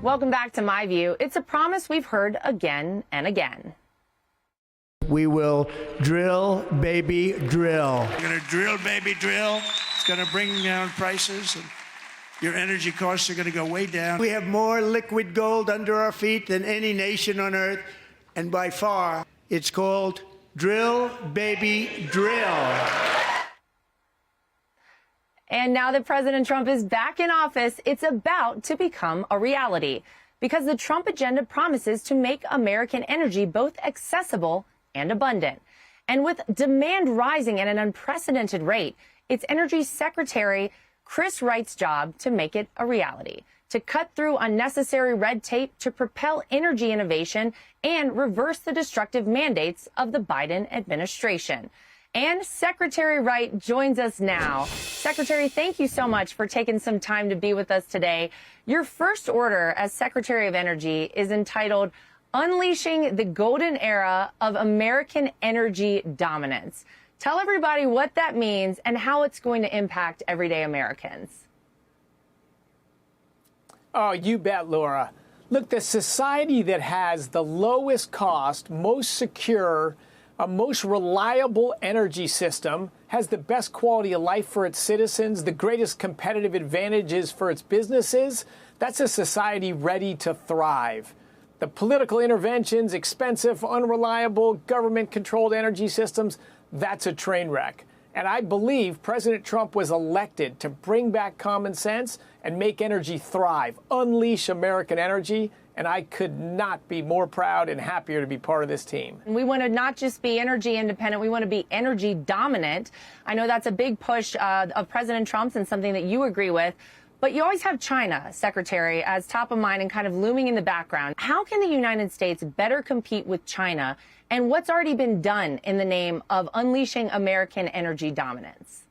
Welcome back to My View. It's a promise we've heard again and again. We will drill, baby, drill. We're going to drill, baby, drill. It's going to bring down prices, and your energy costs are going to go way down. We have more liquid gold under our feet than any nation on earth, and by far, it's called drill, baby, drill. And now that President Trump is back in office, it's about to become a reality because the Trump agenda promises to make American energy both accessible and abundant. And with demand rising at an unprecedented rate, it's Energy Secretary Chris Wright's job to make it a reality, to cut through unnecessary red tape, to propel energy innovation, and reverse the destructive mandates of the Biden administration. And Secretary Wright joins us now. Secretary, thank you so much for taking some time to be with us today. Your first order as Secretary of Energy is entitled Unleashing the Golden Era of American Energy Dominance. Tell everybody what that means and how it's going to impact everyday Americans. Oh, you bet, Laura. Look, the society that has the lowest cost, most secure, a most reliable energy system, has the best quality of life for its citizens, the greatest competitive advantages for its businesses, that's a society ready to thrive. The political interventions, expensive, unreliable, government-controlled energy systems, that's a train wreck. And I believe President Trump was elected to bring back common sense and make energy thrive, unleash American energy. And I could not be more proud and happier to be part of this team. We want to not just be energy independent, we want to be energy dominant. I know that's a big push of President Trump's and something that you agree with. But you always have China, Secretary, as top of mind and kind of looming in the background. How can the United States better compete with China? And what's already been done in the name of unleashing American energy dominance?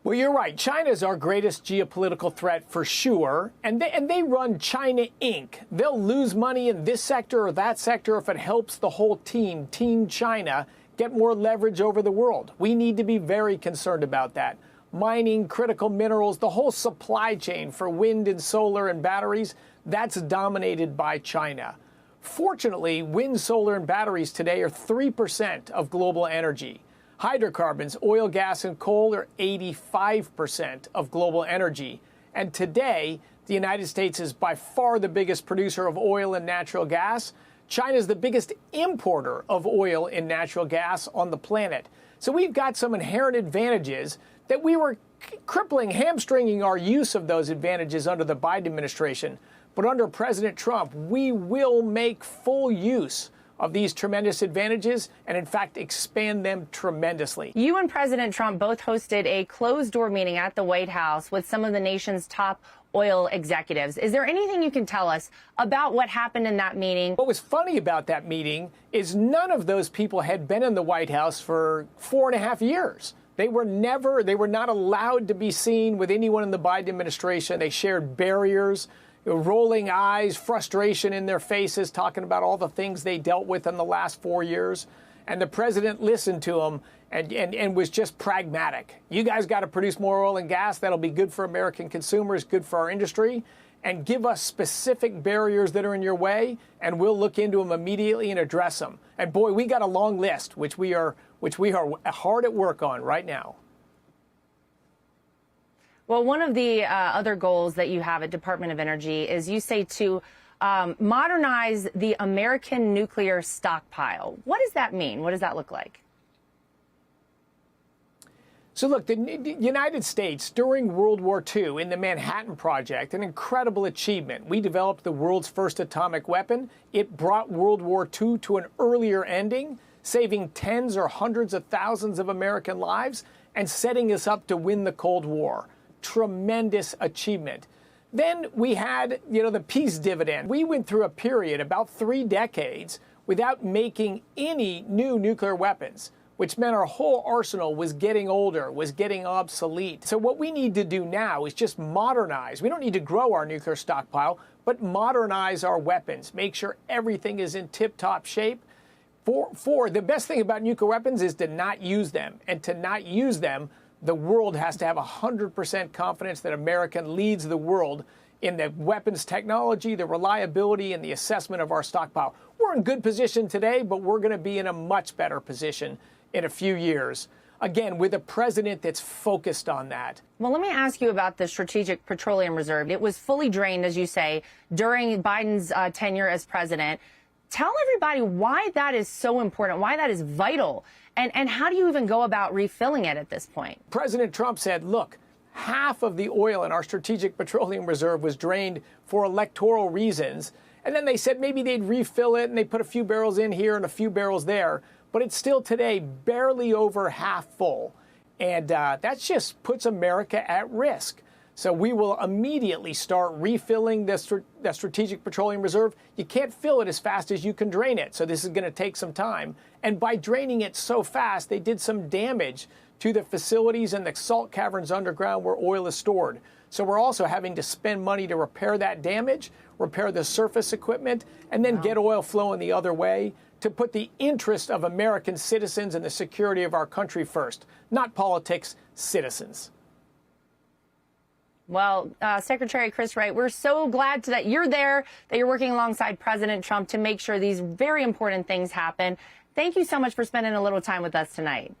Well, you're right. China's our greatest geopolitical threat for sure. And they run China Inc. They'll lose money in this sector or that sector if it helps the whole team, Team China, get more leverage over the world. We need to be very concerned about that. Mining, critical minerals, the whole supply chain for wind and solar and batteries, that's dominated by China. Fortunately, wind, solar, and batteries today are 3% of global energy. Hydrocarbons, oil, gas, and coal are 85% of global energy. And today, the United States is by far the biggest producer of oil and natural gas. China is the biggest importer of oil and natural gas on the planet. So we've got some inherent advantages that we were crippling, hamstringing our use of those advantages under the Biden administration. But under President Trump, we will make full use of these tremendous advantages and, in fact, expand them tremendously. You and President Trump both hosted a closed-door meeting at the White House with some of the nation's top oil executives. Is there anything you can tell us about what happened in that meeting? What was funny about that meeting is none of those people had been in the White House for 4.5 years. They were not allowed to be seen with anyone in the Biden administration. They shared barriers, rolling eyes, frustration in their faces, talking about all the things they dealt with in the last 4 years. And the president listened to them and was just pragmatic. You guys got to produce more oil and gas. That'll be good for American consumers, good for our industry. And give us specific barriers that are in your way, and we'll look into them immediately and address them. And boy, we got a long list, which we are hard at work on right now. Well, one of the other goals that you have at Department of Energy is you say to modernize the American nuclear stockpile. What does that mean? What does that look like? So look, the United States during World War II in the Manhattan Project, an incredible achievement. We developed the world's first atomic weapon. It brought World War II to an earlier ending, saving tens or hundreds of thousands of American lives and setting us up to win the Cold War. Tremendous achievement. Then we had, the peace dividend. We went through a period, about 3 decades, without making any new nuclear weapons, which meant our whole arsenal was getting older, was getting obsolete. So what we need to do now is just modernize. We don't need to grow our nuclear stockpile, but modernize our weapons, make sure everything is in tip-top shape. The best thing about nuclear weapons is to not use them, and to not use them The world has to have 100% confidence that America leads the world in the weapons technology, the reliability, and the assessment of our stockpile. We're in good position today, but we're going to be in a much better position in a few years. Again, with a president that's focused on that. Well, let me ask you about the Strategic Petroleum Reserve. It was fully drained, as you say, during Biden's tenure as president. Tell everybody why that is so important, why that is vital, and how do you even go about refilling it at this point? President Trump said, look, half of the oil in our Strategic Petroleum Reserve was drained for electoral reasons. And then they said maybe they'd refill it and they put a few barrels in here and a few barrels there. But it's still today barely over half full. And that just puts America at risk. So we will immediately start refilling the Strategic Petroleum Reserve. You can't fill it as fast as you can drain it. So this is going to take some time. And by draining it so fast, they did some damage to the facilities and the salt caverns underground where oil is stored. So we're also having to spend money to repair that damage, repair the surface equipment, and then get oil flowing the other way to put the interest of American citizens and the security of our country first. Not politics, citizens. Well, Secretary Chris Wright, we're so glad that you're there, that you're working alongside President Trump to make sure these very important things happen. Thank you so much for spending a little time with us tonight.